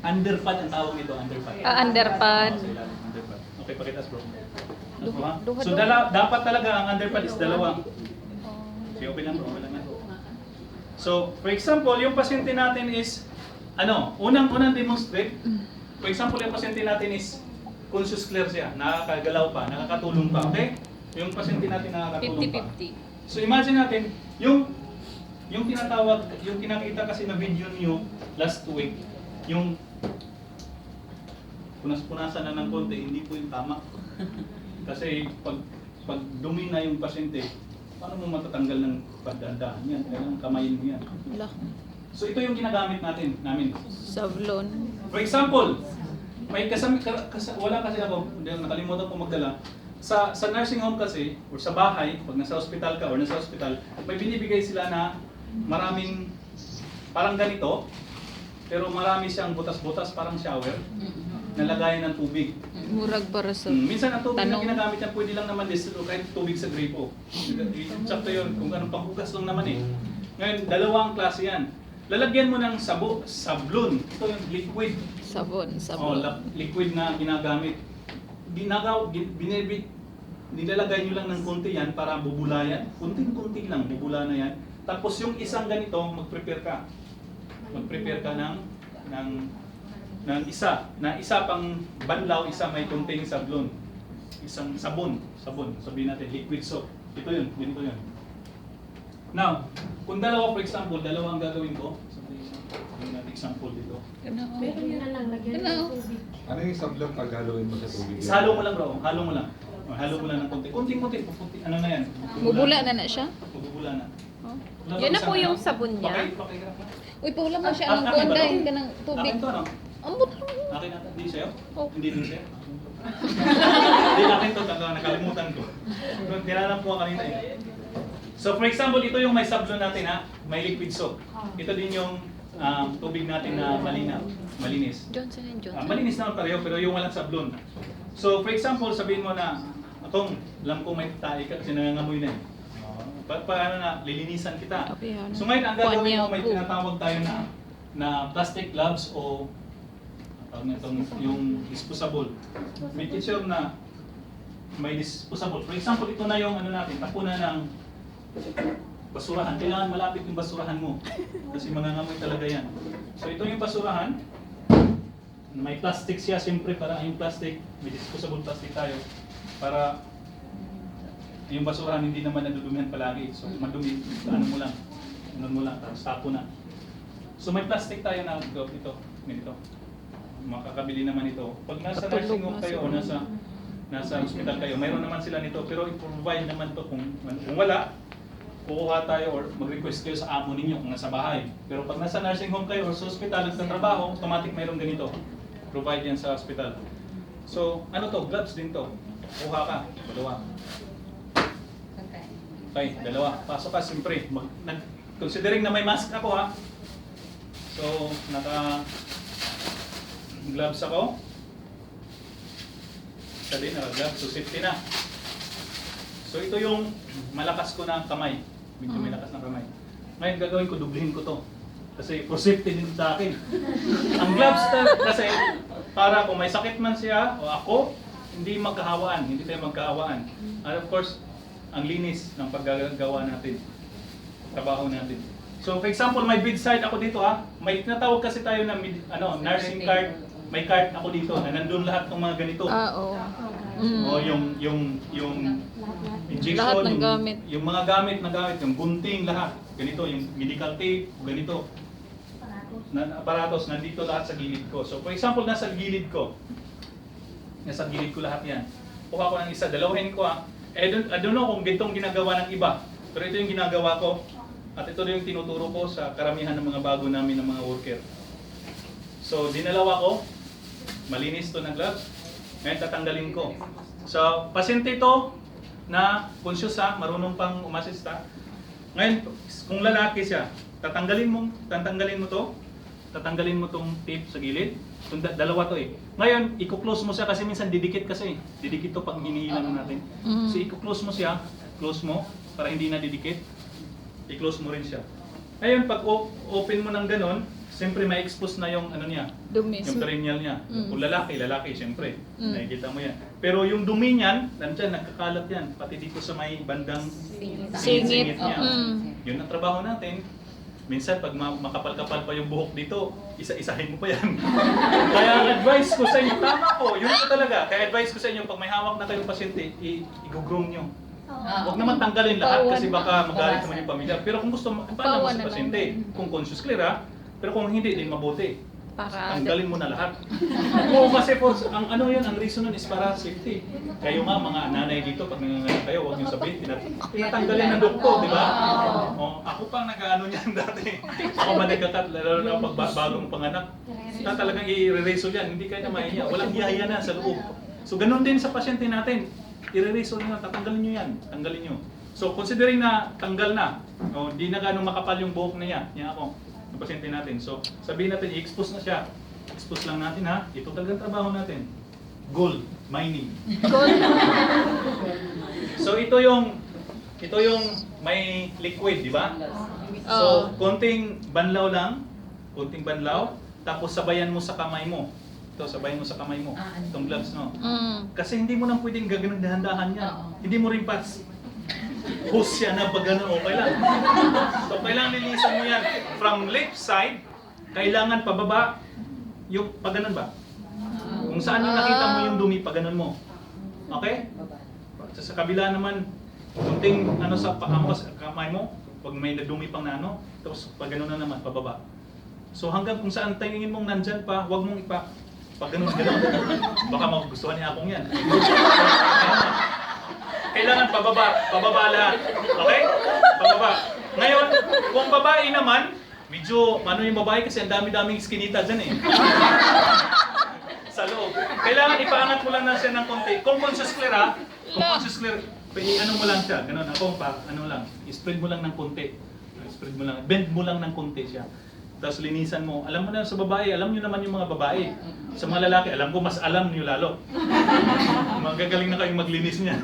Underpad ang tawag nito, underpad. Underpad. Underpad. Okay, pakitas bro. Duha- duha- So dapat talaga ang underpad is dalawa. Okay, okay lang bro, okay lang yan. So, for example, yung pasyente natin is, unang demonstrate. For example, yung pasyente natin is conscious clear siya, nakakagalaw pa, nakakatulong pa, okay? Yung pasyente natin nakakatulong pa. 50-50. So, imagine natin, yung tinatawag, yung kinakita kasi na video niyo last week, yung punas-punasan na ng konti, hindi po yung tama. Kasi pag dumi na yung pasyente, paano mo matatanggal ng pagdadaan yan? Kailangan kamayin mo yan. Wala. So ito yung ginagamit namin. Sablon. For example, may wala kasi ako, nakalimutan ko magdala. Sa nursing home kasi, or sa bahay, pag nasa hospital ka or nasa hospital, may binibigay sila na maraming, parang ganito, pero marami siyang butas-butas, parang shower, nalagayan ng tubig. Murag para sa Minsan ang tubig na tanong. ginagamit yan, pwede lang naman distilled o kahit tubig sa gripo. Sakto yun, kung anong panghugas lang naman eh. Ngayon, dalawang klase yan. Lalagyan mo ng sablon. Ito yung liquid. sabon. Liquid na ginagamit. Nilalagay nyo lang ng konti yan para bubulayan. Kunting-kunti lang, bubula na yan. Tapos yung isang ganito, mag-prepare ka. Mag-prepare ka ng isa pang banlaw, isa may contain sablon. Isang sabon, sabihin natin liquid soap. Ito yun, ganito yun. Now, kung dalawa, for example, dalawa ang gagawin ko. Sabihin natin example dito. Meron na lang, lagyan ng tubig. Ano yung sablong paghaluin mo sa tubig? Halo mo lang bro, halo mo lang. Halo mo lang ng konti. Kunting-kunti, ano na yan? Bubula na siya? Bubula na. Oh. Wala Yan bang na po isang yung sabon niya. Pakihirap na. Uy, paula mo siya ng Akin ba to? kuwandahin ka ng tubig. Akin to, ano? Ambot. Akin na, hindi sa'yo? Oh. Hindi din sa'yo? Hindi akin to, nakalimutan ko. Tinanap ko kanina eh. So for example, ito yung may sablon natin ha, may liquid soap. Ito din yung tubig natin na malinis. Johnson and Johnson. Malinis naman pareho pero yung walang sablon. So for example, sabihin mo na, Atong, alam ko may tae ka kasi nangangamoy na eh. Paano na, lilinisan kita. Okay, ano? So ngayon, ang gagawin mo, may Panyaw po. tinatawag tayo na plastic gloves o yung disposable. May teacher na may disposable. For example, ito na yung natin, tapunan ng basurahan. Kailangan malapit yung basurahan mo. Kasi mangangamoy talaga yan. So ito yung basurahan. May plastic siya, siyempre para yung plastic, may disposable plastic tayo. Para yung basurahan hindi naman nadudumihan palagi. So madumi, ano mo lang, tapos tapo na. So may plastic tayo na ito, ganito. Makakabili naman ito. Pag nasa nursing home kayo o nasa hospital kayo, mayroon naman sila nito, pero i-provide naman to kung wala, kukuha tayo or mag-request kayo sa amo ninyo kung nasa bahay. Pero pag nasa nursing home kayo or sa hospital at sa trabaho, automatic mayroon ganito. Provide yan sa hospital. So, ano to? Gloves din to. Kuha ka. Dalawa. Okay, dalawa. Pasok ka, siyempre. Considering na may mask ako ha. So, naka-gloves ako. Isa din, naka-gloves. So, safety na. So, ito yung malakas ko na kamay. Medyo may lakas na kamay. Ngayon, gagawin ko, dublihin ko to. Kasi for safety din sa akin. Ang gloves kasi, para kung may sakit man siya o ako, hindi magkahawaan. Hindi tayo magkahawaan. And of course, ang linis ng paggagawa natin. Trabaho natin. So, for example, may bedside ako dito ha. May tinatawag kasi tayo na nursing card. May card ako dito na nandun lahat ng mga ganito. Oo. O yung injection, Lahat ng gamit. yung mga gamit na gamit, yung gunting lahat. Ganito, yung medical tape, ganito. Aparatos, nandito lahat sa gilid ko. So, for example, nasa gilid ko lahat yan. Kuha ko ng isa, dalawahin ko ha. I don't know kung gitong ginagawa ng iba, pero ito yung ginagawa ko. At ito rin yung tinuturo ko sa karamihan ng mga bago namin ng mga worker. So, dinalawa ko, malinis to na gloves. Ngayon, tatanggalin ko. So, pasyente ito na conscious ha, marunong pang umasista. Ngayon, kung lalaki siya, tatanggalin mo to, tatanggalin mo tong tape sa gilid. Dalawa to eh. Ngayon, i-close mo siya kasi minsan didikit kasi. Didikit to pag hinihilan natin. So, i-close mo siya, close mo para hindi na didikit. I-close mo rin siya. Ngayon, pag open mo ng ganon, siyempre may expose na yung ano niya, Dumi. yung perineal niya. Mm. Kung lalaki, siyempre. Mm. Nakikita mo yan. Pero yung dumi niyan, nandyan, nagkakalat yan. Pati dito sa may bandang Singit. niya. Mm. Yun ang trabaho natin. Minsan, pag makapal-kapal pa yung buhok dito, isa-isahin mo pa yan. Kaya advice ko sa inyo, tama po, yun po talaga. Kaya advice ko sa inyo, pag may hawak na kayong pasyente, i-groom nyo. Huwag naman tanggalin lahat kasi baka magalit naman yung pamilya. Pero kung gusto, paalam mo Bawan sa na lang. pasyente. Kung conscious clear ha, pero kung hindi din mabuti. Para Tanggalin mo na lahat. Oo, kasi po, ang ano yan, ang reason nun is para safety. Kayo nga, mga nanay dito, pag nanganganak kayo, huwag nyo sabihin, tinatanggalin ng doktor, di ba? Oh, ako pang nag-ano niyan dati. Ako man nagkakat, lalo na pag bagong panganak. Na talagang i-rereso yan, hindi kayo na mahiya. Walang hiyaya na sa loob. So, ganun din sa pasyente natin. I-rereso nyo, tatanggalin nyo yan. Tanggalin nyo. So, considering na tanggal na, o di na ganong makapal yung buhok na yan, yan ako, ng pasyente natin. So, sabihin natin, i-expose na siya. Expose lang natin ha. Ito talagang trabaho natin. Gold mining. So, ito yung may liquid, di ba? So, konting banlaw lang. Konting banlaw. Tapos sabayan mo sa kamay mo. Ito, sabayan mo sa kamay mo. Itong gloves, no? Mm. Kasi hindi mo nang pwedeng gagawin dahan-dahan yan. Hindi mo rin pa push yan na pag ganun, okay lang. So, kailangan lilisan mo yan. From left side, kailangan pababa yung pag ganun ba? Kung saan yung nakita mo yung dumi, pag ganun mo. Okay? Sa kabila naman, kunting ano sa kamay mo, pag may dumi pang na ano, tapos pag ganun na naman, pababa. So hanggang kung saan tingin mong nandyan pa, huwag mong pag ganun. Baka magugustuhan niya akong yan. Kailangan pababa lahat. Okay? Pababa. Ngayon, kung babae naman, medyo, ano yung babae kasi ang dami-daming skinita dyan eh. Sa loob. Kailangan ipaangat mo lang na siya ng konti. Kung conscious clear ha, kung conscious clear, ano mo lang siya, ganun, ako pa, ano lang, spread mo lang ng konti. Spread mo lang, bend mo lang ng konti siya. Tapos linisan mo. Alam mo na sa babae, alam nyo naman yung mga babae. Sa mga lalaki, alam ko mas alam nyo lalo. Magagaling na kayong maglinis niyan.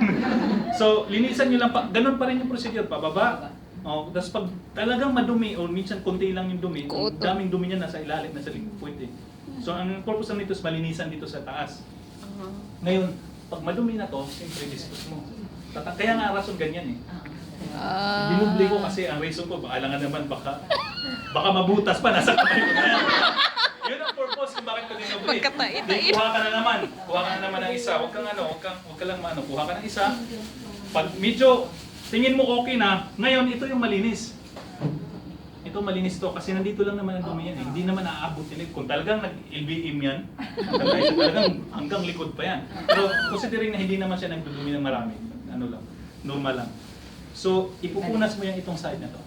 So, linisan nyo lang pa. Ganun pa rin yung procedure, pababa. Oh, tapos pag talagang madumi, o minsan konti lang yung dumi, ang daming dumi niya nasa ilalim, nasa liquid eh. So, ang purpose lang nito is malinisan dito sa taas. Ngayon, pag madumi na to, siyempre dispose mo. Kaya nga rason ganyan eh. Dinubli ko kasi ang reason ko, alangan naman baka mabutas pa, nasa kamay ko na yan. Yun ang purpose kung bakit ko dinubli. Pagkatait-ait. Kuha ka na naman ng isa. Huwag ka lang maano, kuha ka ng isa. Pag medyo tingin mo okay na, ngayon ito yung malinis. Ito malinis to kasi nandito lang naman ang dumi yan eh. Hindi naman naaabot yan. Kung talagang nag-LBM yan, talagang hanggang likod pa yan. Pero considering na hindi naman siya nagdudumi ng marami, ano lang, normal lang. So, ipupunas mo yan itong side na to.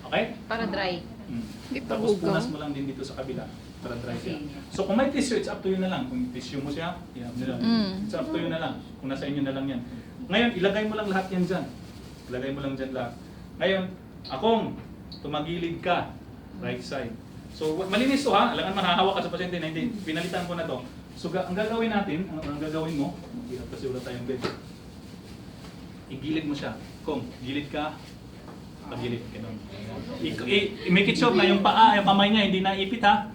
Okay? Para dry. Hindi pa Tapos hugaw. punas mo lang din dito sa kabila para dry siya. So kung may tissue, it's up to you na lang. Kung tissue mo siya, it's up to you na lang. Kung nasa inyo na lang yan. Ngayon, ilagay mo lang lahat yan dyan. Ilagay mo lang dyan lahat. Ngayon, akong tumagilid ka, right side. So malinis to ha, alangan mahahawa ka sa pasyente na hindi, pinalitan ko na to. So ang gagawin natin, ang gagawin mo, kasi wala tayong bed. Igilid mo siya. Kung gilid ka, pagilid ka nun. Make it sure na yung paa, yung kamay niya, hindi naipit ha.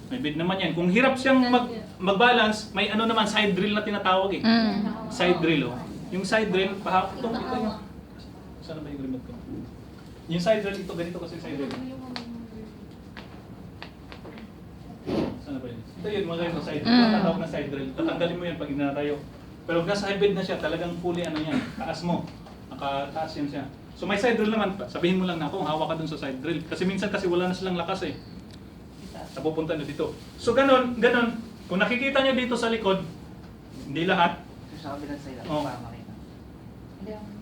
May bed naman yan. Kung hirap siyang mag-balance, may ano naman, side drill na tinatawag eh. Side drill oh. Yung side drill, ito yung... Saan ba yung remote ko? Yung side drill, ito ganito kasi side drill. Saan ba yun? Ito yun, mga ganito side drill. Tatawag na side drill. Tatanggalin mo yan pag inatayo. Pero pag nasa high bed na siya, talagang fully ano yan, taas mo. Nakataas yan siya. So may side drill naman, sabihin mo lang na ako, hawak ka dun sa side drill. Kasi minsan kasi wala na silang lakas eh. Napupunta na dito. So ganun. Kung nakikita nyo dito sa likod, hindi lahat. Sa kabilang side lang, Oo. para makita.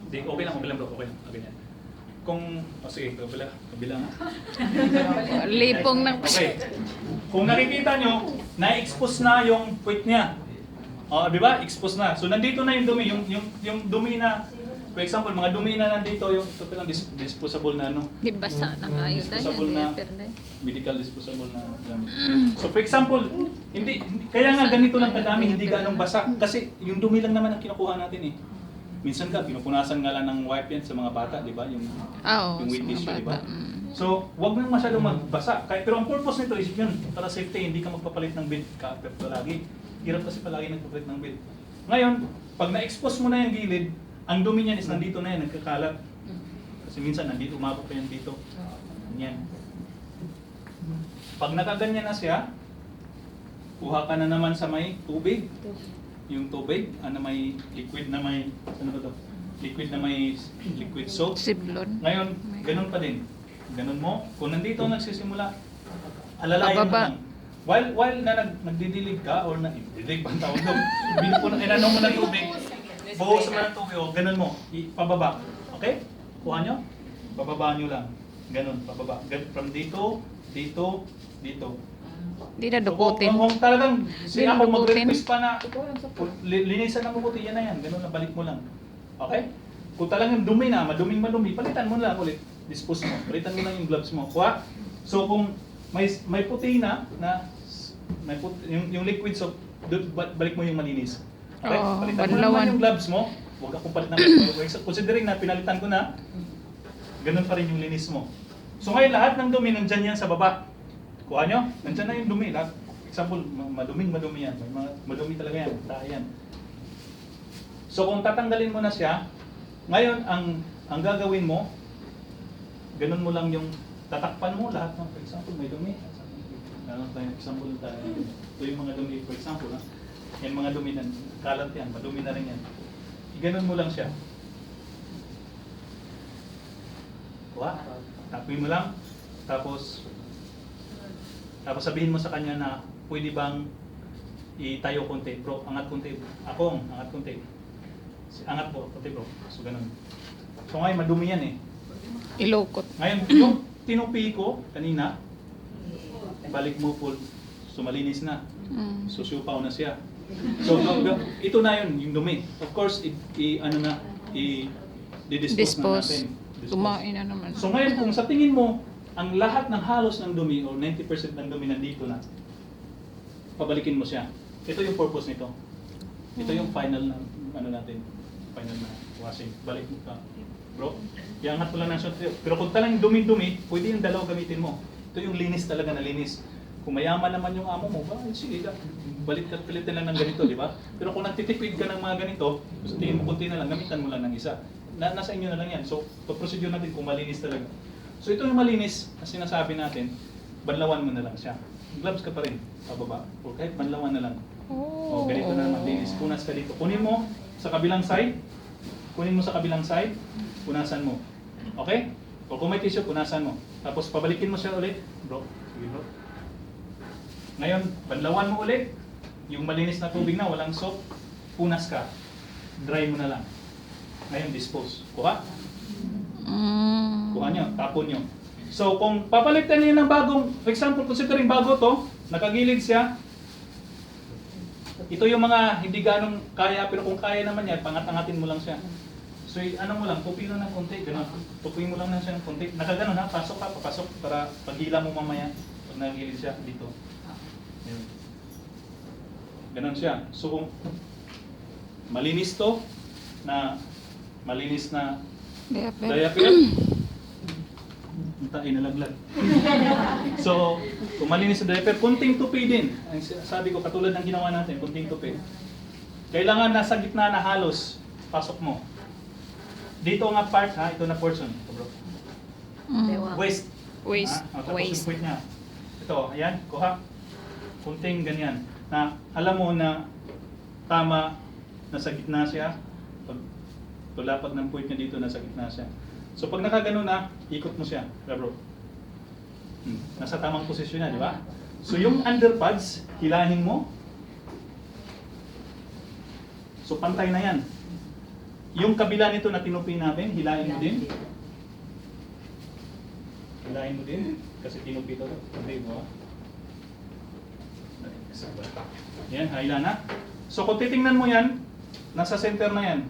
Hindi, okay lang bro, okay lang. Ganyan. Kung, sige, kabila nga. Lipong ng... Okay. Kung nakikita nyo, na-expose na yung puwit niya. O, di ba? Expose na. So nandito na yung dumi, yung dumi na, for example, mga dumi na nandito, yung ito lang disposable na ano. Di basa na kayo. Disposable na, medical disposable na gamit. So for example, kaya nga ganito lang kadami, hindi ganong basa. Kasi yung dumi lang naman ang kinukuha natin eh. Minsan ka, pinupunasan nga lang ng wipe yan sa mga bata, di ba? Yung Oo, wet sa tissue, mga di ba? bata. So, wag nang masyadong magbasa. Pero ang purpose nito is yun, para safety, hindi ka magpapalit ng bed palagi. Hirap kasi palagi nagpapalit ng bed. Ngayon, pag na-expose mo na yung gilid, ang dumi niyan is nandito na yan, nagkakalat. Kasi minsan nandito, umabot pa yan dito. Yan. Pag nakaganyan na siya, kuha ka na naman sa may tubig. Yung tubig, may liquid na may, ano ba to? Liquid na may liquid soap. Siblon. Ngayon, ganun pa din. Ganun mo. Kung nandito nagsisimula, alalayan mo Pababa. lang. While nagdidilig ka or nagdidilig ba ang tawag doon? Inano mo ng tubig, buhos mo ng tubig, o ganun mo, pababa. Okay? Kuha nyo? Pababa nyo lang. Ganun, pababa. From dito, dito, dito. Hindi na dukutin. Kung talagang siya Hindi ako na dukutin. mag-request pa na linisan ng mabuti, yan na yan. Ganun na, balik mo lang. Okay? Kung talagang dumi na, madumi, palitan mo lang ulit. Dispose mo. Palitan mo lang yung gloves mo. Kuha. So kung may puti na may yung liquid soap, balik mo yung malinis. Okay? Oo, Palitan mo banlawan. naman yung gloves mo. Huwag akong palit na. Considering na pinalitan ko na, ganun pa rin yung linis mo. So ngayon lahat ng dumi nandyan yan sa baba. Kuha nyo, nandyan na yung dumi. Lahat. Example, madumi yan. May mga madumi talaga yan. Tayo yan. So kung tatanggalin mo na siya, ngayon ang gagawin mo, ganun mo lang yung tatakpan mo lahat ng, for example, may dumi. Example tayo. Ito yung mga dumi, for example. Yan mga dumi na, kalat yan, madumi na rin yan. Ganun mo lang siya. Kuha, tapin mo lang, tapos sabihin mo sa kanya na pwede bang itayo konti, bro, angat konti, angat konti. Angat po, konti bro. So ganun. So ngayon, madumi yan eh. Ilokot. Ngayon, yung tinupi ko kanina, balik mo full, so malinis na. So siupaw na siya. So ito na yun, yung dumi. Of course, i-dispose na natin. Kumain na naman. So ngayon, kung sa tingin mo, ang lahat ng halos ng dumi o 90% ng dumi nandito na, pabalikin mo siya. Ito yung purpose nito. Ito yung final na, final na washing. Balik mo ka. Bro, iangat mo lang ng shot. Pero kung talagang dumi-dumi, pwede yung dalaw gamitin mo. Ito yung linis talaga na linis. Kung mayaman naman yung amo mo, sige, balik ka, pilitin lang ng ganito, di ba? Pero kung nagtitipid ka ng mga ganito, gusto tingin mo kunti na lang, gamitan mo lang ng isa. Nasa inyo na lang yan. So, procedure natin kung malinis talaga. So, ito yung malinis na sinasabi natin, banlawan mo na lang siya. Gloves ka pa rin, pababa. O kahit banlawan na lang. O, ganito na naman, linis. Punas ka dito. Kunin mo sa kabilang side. Punasan mo. Okay? O kung may tissue, punasan mo. Tapos, pabalikin mo siya ulit. Bro, sige bro. Ngayon, banlawan mo ulit. Yung malinis na tubig na, walang soap. Punas ka. Dry mo na lang. Ngayon, dispose. Kuha? Kuha nyo, tapon nyo. So, kung papalitan niyo ng bagong, for example, considering bago to, nakagilid siya, ito yung mga hindi ganong kaya, pero kung kaya naman yan, pangat-angatin mo lang siya. So, ano mo lang, tupi lang ng konti, gano'n. Tupi mo lang siya ng konti. Nakaganon ha, pasok ka, papasok, para paghila mo mamaya, pag nagilid siya, dito. Ayan. Ganon siya. So, kung malinis to, malinis na diaper, inalaglag. So, kung malinis na diaper, kunting tupi din. Ang sabi ko, katulad ng ginawa natin, kunting tupi. Kailangan nasa gitna na halos, pasok mo. Dito nga part ha, ito na portion. Ito bro. Waist. Waist. Tapos Waist. yung puwit niya. Ito, ayan, kuha. Kunting ganyan. Na alam mo na tama, nasa gitna siya. Tulapag ng puwit niya dito, nasa gitna siya. So pag nakagano na, ikot mo siya. Bro. Nasa tamang posisyon na, di ba? So yung underpads, hilahin mo. So pantay na yan. Yung kabila nito na tinupi natin, hilahin mo din. Hilahin mo din. Kasi tinupi ito. Hindi mo. Yan, hila na. So kung titingnan mo yan, nasa center na yan.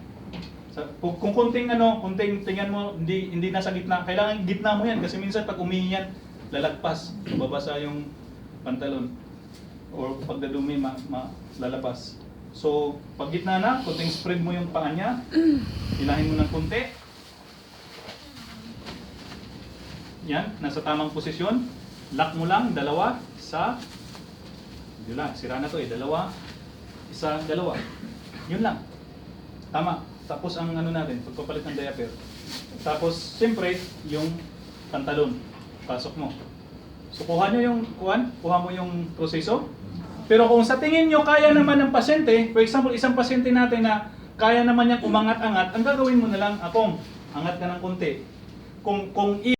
Kung kunting tingnan mo, hindi nasa gitna. Kailangan gitna mo yan kasi minsan pag umihi yan, lalagpas. Babasa yung pantalon. Or pag dadumi, lalabas. So, pag gitna na, kunting spread mo yung paa niya. Hilahin mo ng kunti. Yan, nasa tamang posisyon. Lock mo lang, dalawa, isa. Yun lang, sira na to eh. Dalawa, isa, dalawa. Yun lang. Tama. Tapos ang ano natin, pagpapalit ng diaper. Tapos, siyempre, yung pantalon. Pasok mo. So, kuha mo yung proseso. Pero kung sa tingin nyo kaya naman ng pasyente, for example, isang pasyente natin na kaya naman niyang umangat-angat, ang gagawin mo na lang, akong, angat ka ng konti. Kung